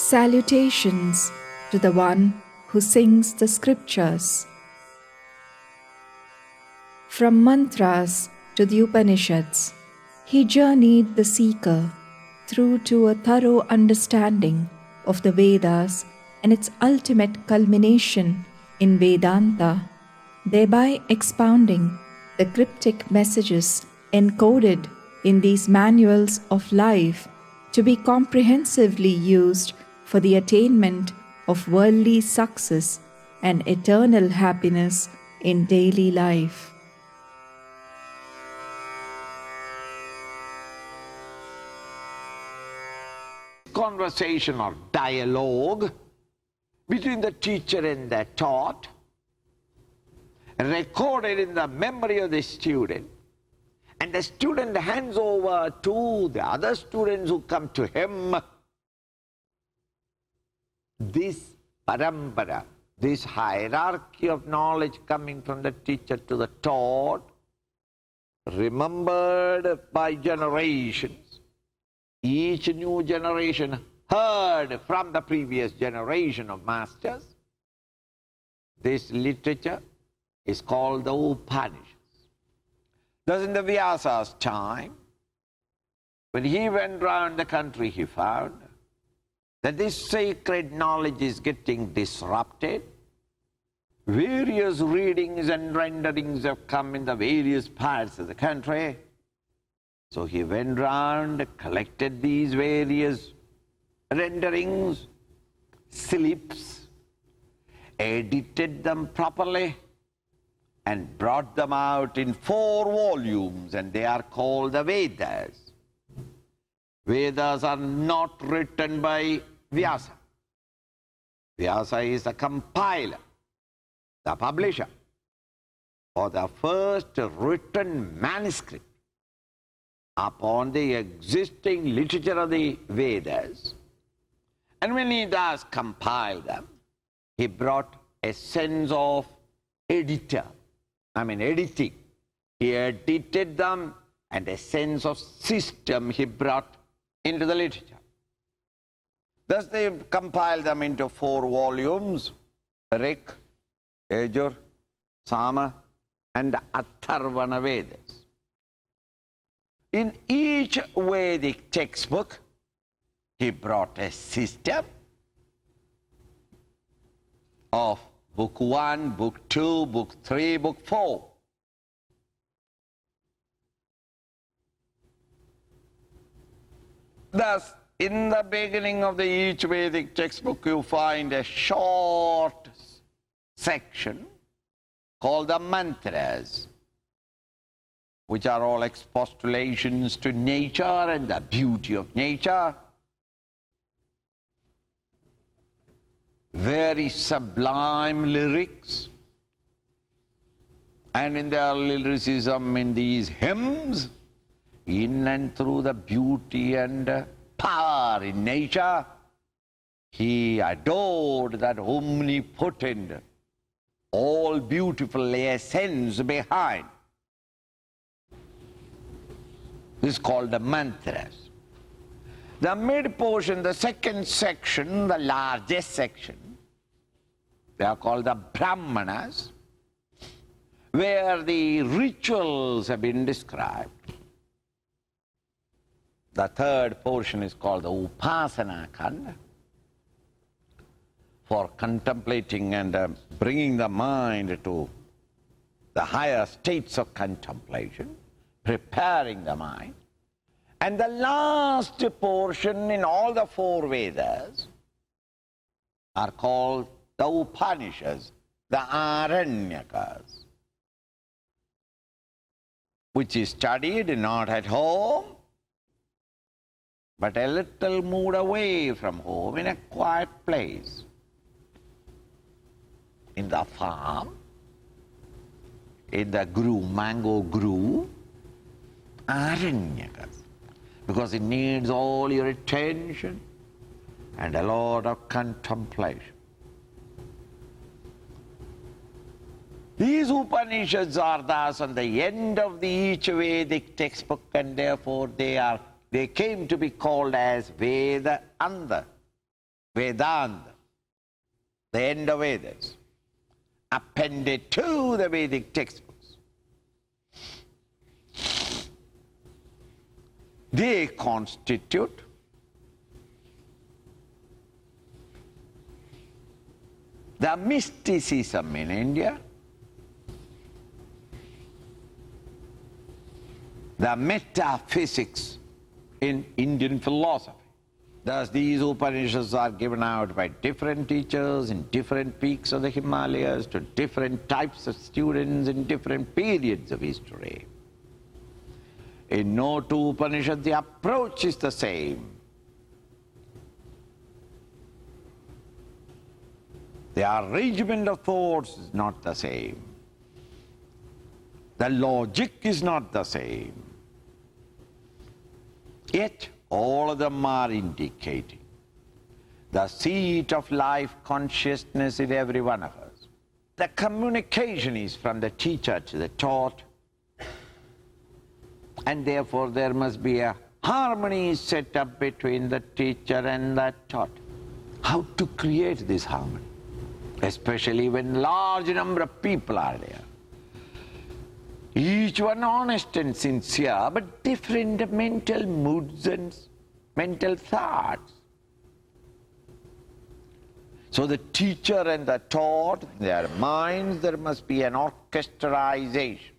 Salutations to the one who sings the scriptures. From mantras to the Upanishads, he journeyed the seeker through to a thorough understanding of the Vedas and its ultimate culmination in Vedanta, thereby expounding the cryptic messages encoded in these manuals of life to be comprehensively used for the attainment of worldly success and eternal happiness in daily life. Conversation or dialogue between the teacher and the taught, recorded in the memory of the student, and the student hands over to the other students who come to him. This parampara, this hierarchy of knowledge coming from the teacher to the taught, remembered by generations. Each new generation heard from the previous generation of masters. This literature is called the Upanishads. Thus in the Vyasa's time, when he went round the country, he found that this sacred knowledge is getting disrupted. Various readings and renderings have come in the various parts of the country. So he went round, collected these various renderings, slips, edited them properly, and brought them out in 4 volumes, and they are called the Vedas. Vedas are not written by Vyasa. Vyasa is the compiler, the publisher, for the first written manuscript upon the existing literature of the Vedas. And when he thus compiled them, he brought a sense of editing. He edited them, and a sense of system he brought into the literature. Thus they compiled them into 4 volumes, Rik, Yajur, Sama, and Atharvana Vedas. In each Vedic textbook, he brought a system of Book 1, Book 2, Book 3, Book 4. Thus, in the beginning of each Vedic textbook, you find a short section called the mantras, which are all expostulations to nature and the beauty of nature. Very sublime lyrics. And in their lyricism, in these hymns, in and through the beauty and power in nature, he adored that omnipotent, all beautiful essence behind. This is called the mantras. The mid portion, the second section, the largest section, they are called the Brahmanas, where the rituals have been described. The third portion is called the Upasana Kanda, for contemplating and bringing the mind to the higher states of contemplation, preparing the mind. And the last portion in all the 4 Vedas are called the Upanishads, the Aranyakas, which is studied not at home, but a little moved away from home in a quiet place, in the farm, in the grove, mango grove, Aranyakas. Because it needs all your attention and a lot of contemplation. These Upanishads are thus on the end of each Vedic textbook, and therefore they came to be called as Vedanta. Vedanta, the end of Vedas, appended to the Vedic textbooks. They constitute the mysticism in India, the metaphysics in Indian philosophy. Thus, these Upanishads are given out by different teachers in different peaks of the Himalayas to different types of students in different periods of history. In no two Upanishads the approach is the same. The arrangement of thoughts is not the same. The logic is not the same. Yet all of them are indicating the seat of life consciousness in every one of us. The communication is from the teacher to the taught, and therefore there must be a harmony set up between the teacher and the taught. How to create this harmony? Especially when large number of people are there. Each one honest and sincere, but different mental moods and mental thoughts. So the teacher and the taught, their minds, there must be an orchestrization.